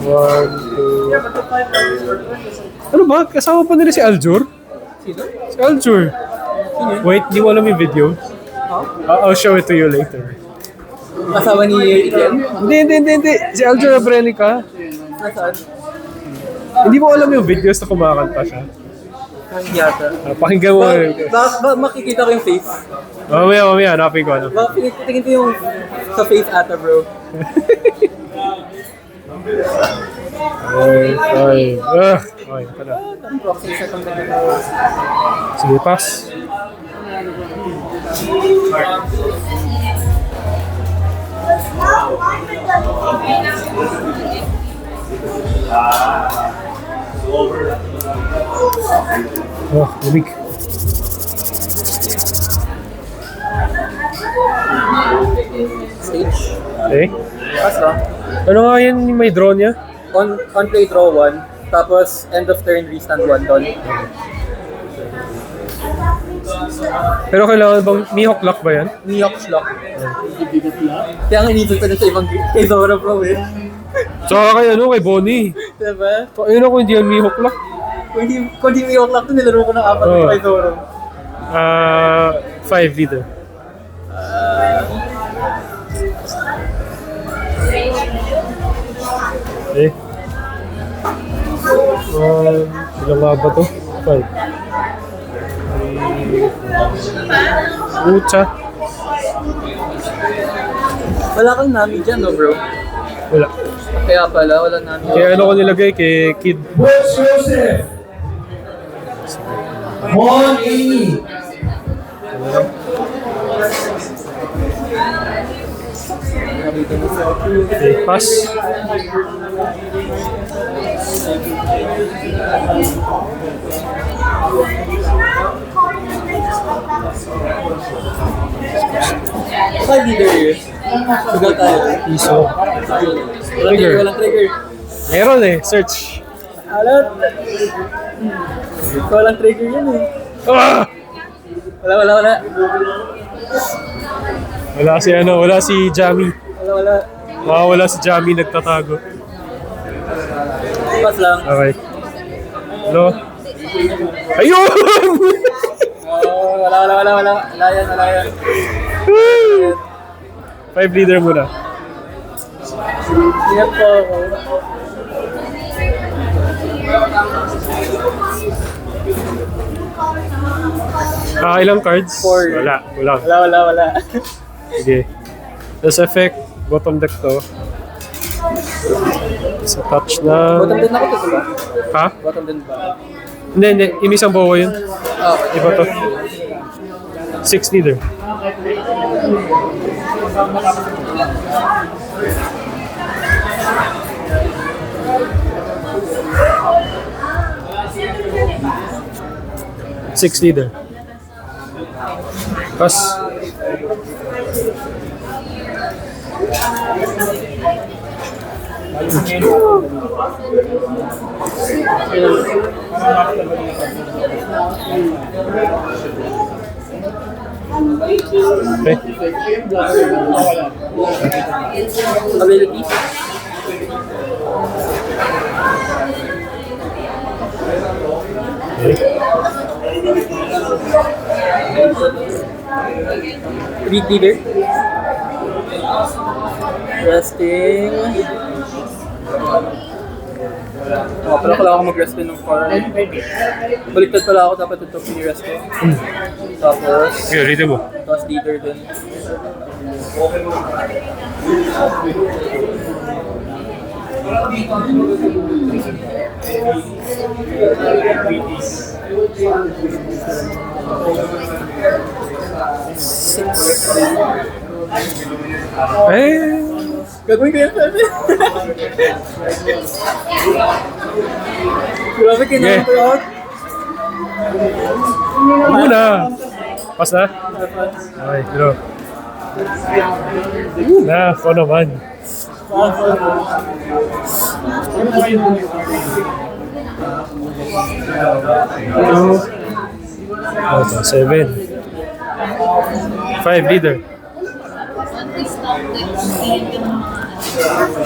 1, 2... Ano ba? Kasama pa nila si Aljur? Sino? Si Aljur. Wait, di mo alam yung video? I'll show it to you later. Kasama ni Ian? Hindi. Si Aljur Abrenica. Nasaan? Hindi mo alam yung videos na kumakanta siya. Hindi yata. Pakinggan mo. Makikita ko yung face. Mamaya, hanapin ko. Tingin ko yung sa face ata, bro. Okay, ito na. Sige, pass. Oh, lumig. Stage. Okay. Pass lang. Ano nga yan yung may draw niya? On play draw 1, tapos end of turn restand 1 doon. Pero kailangan bang Mihawk lock ba yan? Mihawk lock. Kaya nga inisip ko na sa ibang kay Zoro, bro, eh. Tsaka kay Bonnie. Diba? Ayun ako, hindi yan Mihawk lock. Kung di Mihawk lock, nilaro ko ng 4 kay Zoro. 5 dito. Okay. Ilang nga ba to? 5. Ucha. Wala kang nami dyan, no, bro? Wala. Kaya pala, wala nami. Kaya ano ko nilagay kay Kid. Boss Joseph. 180. Okay, pass. Five leader yun. Sugal tayo. Piso. Walang trigger. Meron search. Alat. Walang trigger yun eh. Ah! Wala. Wala si Jamie. Wala. Wala si Jamie nagtatago. Pass lang. Okay. Hello? Ayun! Wala. Wala yan. 5 leader muna. Ingat po ako. Ilang cards? 4. Wala. Sige. This effect, bottom deck to. Sa touch na... Bottom din ako to, diba? Ha? Bottom din ba? Hindi. Inisang bawa yun. Okay. Iba to. 6 leader. Six leader. Pass. Okay. Ability. Read leader. Resting. Pala ako mag-rest din ng car. Baliktad pala ako, dapat ito pinirest ko. Tapos, Sige, read mo. tapos leader din. Gagawin ko yan, sabi. Grabe, kailangan ko yun. Muna. Pass na? Okay, hello. Ako naman. 7. 5 leader.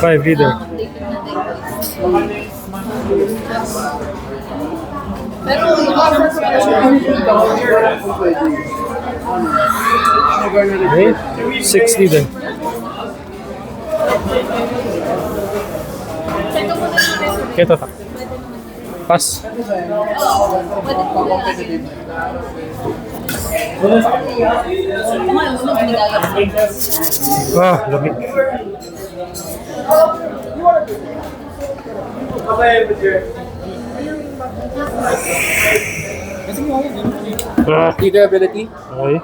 5 leader. Pero Okay. 60 din. Ito ta. Pass. Ah, lamig. Ah, Leader ability. okay.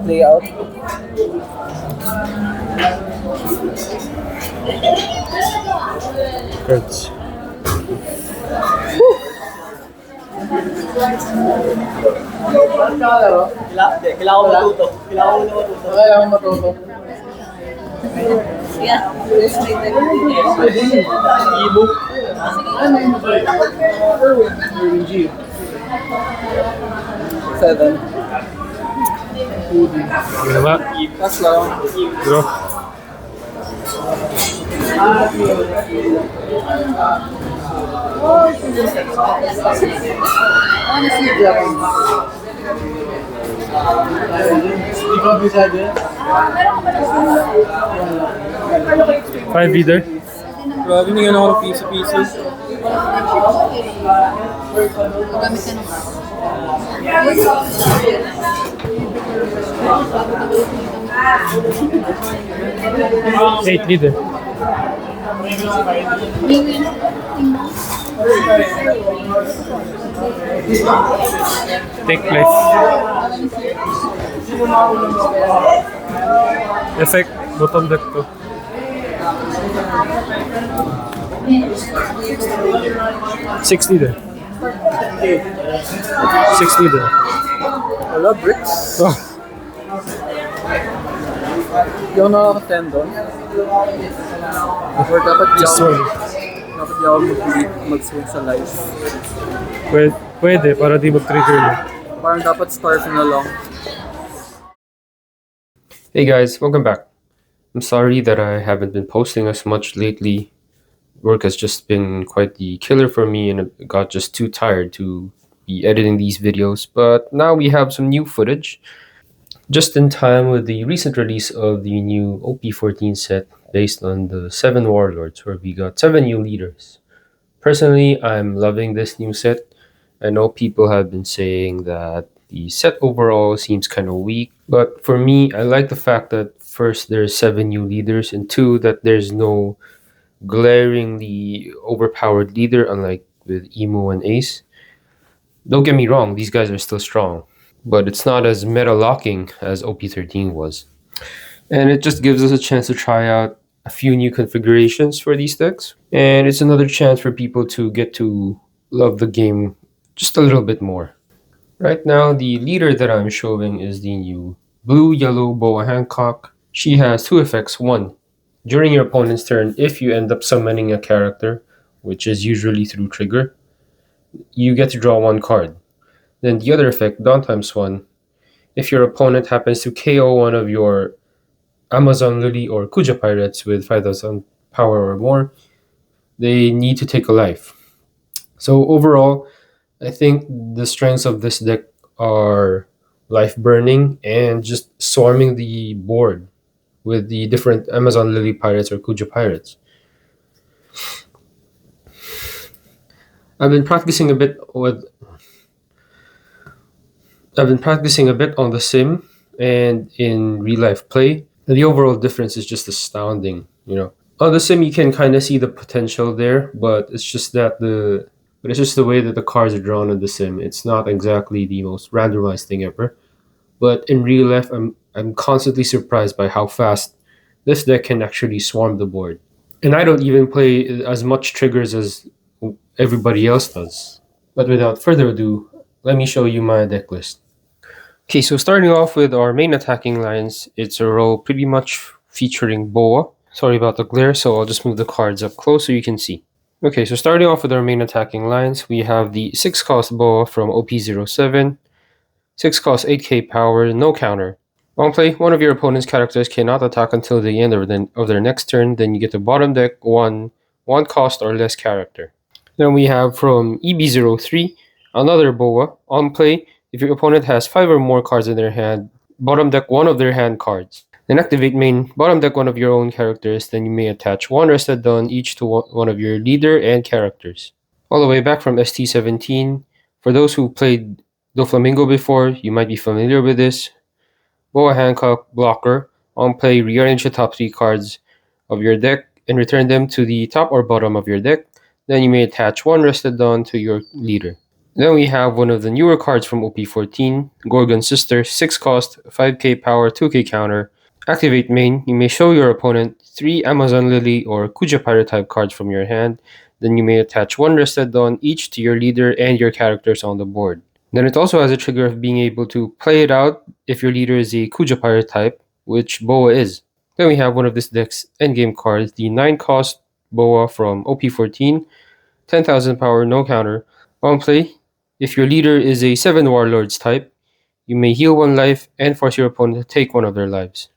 Layout. Hurts. Kailangan matuto. yeah. Seven. Ano ba? Pass lang. Draw. Five either. Grabe, hindi ako ng piso-piso. Magamit ka naman. 8 leader. Take place. Effect, bottom deck to. $60 there. 60 there. Wala, bricks. Oh, Hindi ako nakaka-stand doon. Or dapat di just ako, one. dapat di ako mag-swing sa life. Pwede, para di mag-trigger mo. Parang dapat starve na lang. Hey guys, welcome back. I'm sorry that I haven't been posting as much lately. Work has just been quite the killer for me and I got just too tired to be editing these videos, but now we have some new footage. Just in time with the recent release of the new OP14 set based on the 7 Warlords, where we got 7 new leaders. Personally, I'm loving this new set. I know people have been saying that the set overall seems kind of weak, but for me, I like the fact that first there's 7 new leaders, and two, that there's no glaringly overpowered leader unlike with Emo and Ace. Don't get me wrong, these guys are still strong, but it's not as meta locking as OP13 was. And it just gives us a chance to try out a few new configurations for these decks, and it's another chance for people to get to love the game just a little bit more. Right now, the leader that I'm showing is the new blue-yellow Boa Hancock. She has 2 effects. 1, during your opponent's turn, if you end up summoning a character, which is usually through trigger, you get to draw 1 card. Then the other effect, Dawn times 1, if your opponent happens to KO one of your Amazon Lily or Kuja pirates with 5,000 power or more, they need to take a life. So overall, I think the strengths of this deck are life burning and just swarming the board with the different Amazon Lily pirates or Kuja pirates. I've been practicing a bit on the sim and in real life play. The overall difference is just astounding, you know. On the sim you can kind of see the potential there, but it's just the way that the cards are drawn in the sim. It's not exactly the most randomized thing ever. But in real life I'm constantly surprised by how fast this deck can actually swarm the board. And I don't even play as much triggers as everybody else does. But without further ado, let me show you my deck list. Okay, so starting off with our main attacking lines, it's a row pretty much featuring Boa. Sorry about the glare, so I'll just move the cards up close so you can see. Okay, so starting off with our main attacking lines, we have the 6 cost Boa from OP07. 6 cost 8k power, no counter. On play, one of your opponent's characters cannot attack until the end of their next turn, then you get to bottom deck one cost or less character. Then we have from EB03, another Boa. On play, if your opponent has 5 or more cards in their hand, bottom deck one of their hand cards. Then activate main, bottom deck one of your own characters, then you may attach one rested Dawn each to one of your leader and characters. All the way back from ST17, for those who played Doflamingo before, you might be familiar with this. Boa Hancock blocker. On play, rearrange the top 3 cards of your deck and return them to the top or bottom of your deck. Then you may attach one rested Dawn to your leader. Then we have one of the newer cards from OP14, Gorgon Sister, 6 cost, 5k power, 2k counter. Activate main, you may show your opponent 3 Amazon Lily or Kuja Pirate type cards from your hand. Then you may attach one rested Dawn each to your leader and your characters on the board. Then it also has a trigger of being able to play it out if your leader is a Kuja Pirate type, which Boa is. Then we have one of this deck's endgame cards, the 9 cost Boa from OP14, 10,000 power, no counter. On play, if your leader is a 7 Warlords type, you may heal 1 life and force your opponent to take one of their lives.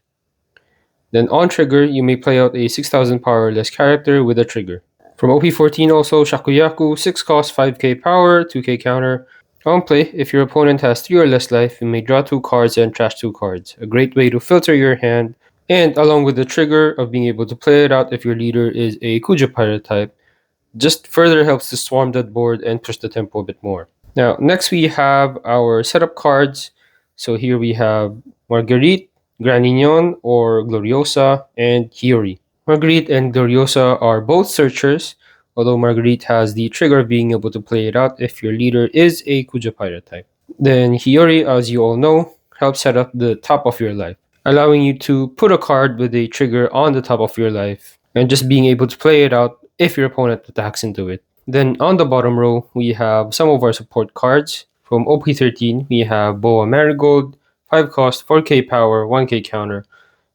Then on trigger, you may play out a 6,000 power or less character with a trigger. From OP14 also, Shakuyaku, 6 cost, 5k power, 2k counter. On play, if your opponent has 3 or less life, you may draw 2 cards and trash 2 cards. A great way to filter your hand, and along with the trigger of being able to play it out if your leader is a Kuja Pirate type, just further helps to swarm that board and push the tempo a bit more. Now, next we have our setup cards. So here we have Marguerite, Granignon or Gloriosa, and Hiyori. Marguerite and Gloriosa are both searchers, although Marguerite has the trigger of being able to play it out if your leader is a Kuja Pirate type. Then Hiyori, as you all know, helps set up the top of your life, allowing you to put a card with a trigger on the top of your life and just being able to play it out if your opponent attacks into it. Then on the bottom row, we have some of our support cards. From OP13, we have Boa Marigold, 5 cost, 4k power, 1k counter.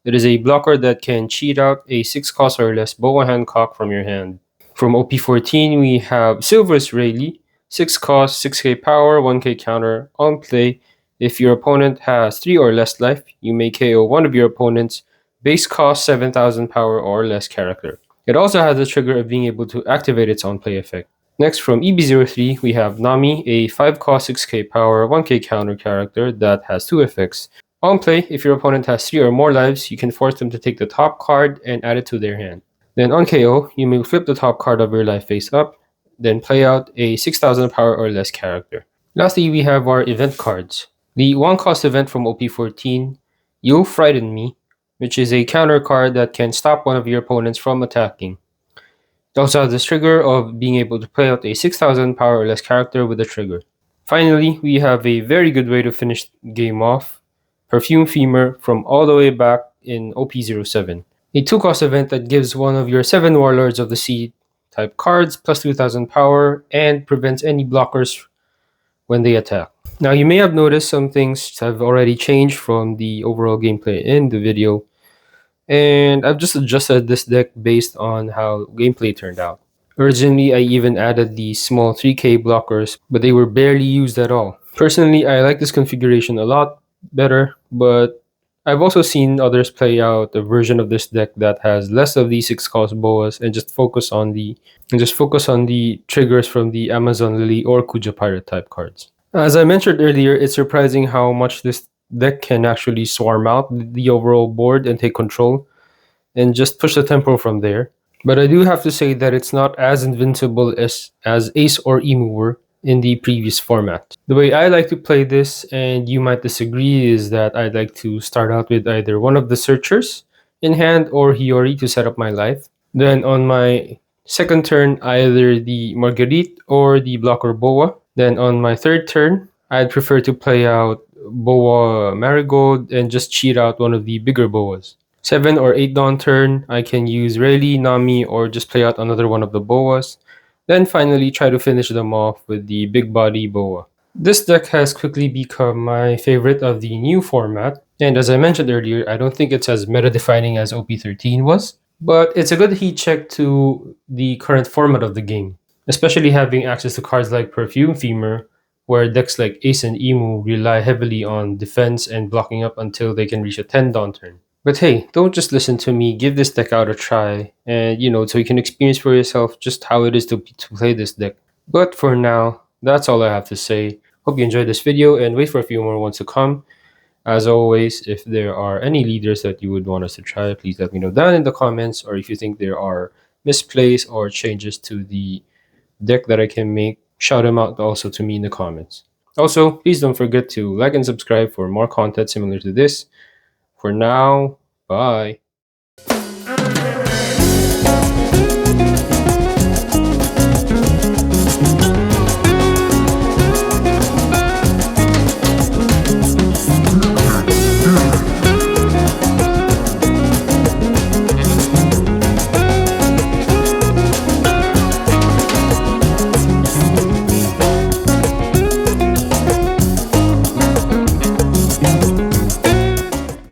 It is a blocker that can cheat out a 6 cost or less Boa Hancock from your hand. From OP14, we have Silver's Rayleigh, 6 cost, 6k power, 1k counter. On play, if your opponent has 3 or less life, you may KO one of your opponent's base cost 7,000 power or less character. It also has the trigger of being able to activate its on play effect. Next, from EB03, we have Nami, a 5 cost 6k power, 1k counter character that has 2 effects. On play, if your opponent has 3 or more lives, you can force them to take the top card and add it to their hand. Then on KO, you may flip the top card of your life face up, then play out a 6,000 power or less character. Lastly, we have our event cards. The 1 cost event from OP14, You'll Frighten Me, which is a counter card that can stop one of your opponents from attacking. It also has this trigger of being able to play out a 6,000 power or less character with a trigger. Finally, we have a very good way to finish the game off, Perfume Femur from all the way back in OP07. A 2 cost event that gives one of your 7 Warlords of the Sea type cards plus 2,000 power and prevents any blockers when they attack. Now you may have noticed some things have already changed from the overall gameplay in the video, and I've just adjusted this deck based on how gameplay turned out. Originally, I even added the small 3k blockers, but they were barely used at all. Personally, I like this configuration a lot better, but I've also seen others play out a version of this deck that has less of the 6 cost boas and just focus on the triggers from the Amazon Lily or Kuja Pirate type cards. As I mentioned earlier, it's surprising how much this deck can actually swarm out the overall board and take control and just push the tempo from there. But I do have to say that it's not as invincible as Ace or Emu were in the previous format. The way I like to play this, and you might disagree, is that I'd like to start out with either one of the searchers in hand or Hiyori to set up my life. Then on my second turn, either the Marguerite or the blocker Boa. Then on my third turn, I'd prefer to play out Boa Marigold and just cheat out one of the bigger Boas. 7 or 8 Dawn turn, I can use Rayleigh, Nami, or just play out another one of the Boas. Then finally try to finish them off with the big body Boa. This deck has quickly become my favorite of the new format, and as I mentioned earlier, I don't think it's as meta-defining as OP13 was, but it's a good heat check to the current format of the game, especially having access to cards like Perfume Femur, where decks like Ace and Emu rely heavily on defense and blocking up until they can reach a 10 dawn turn. But hey, don't just listen to me, give this deck out a try, and so you can experience for yourself just how it is to play this deck. But for now, that's all I have to say. Hope you enjoyed this video and wait for a few more ones to come. As always, if there are any leaders that you would want us to try, please let me know down in the comments, or if you think there are misplays or changes to the deck that I can make, shout them out also to me in the comments. Also, please don't forget to like and subscribe for more content similar to this. For now, bye.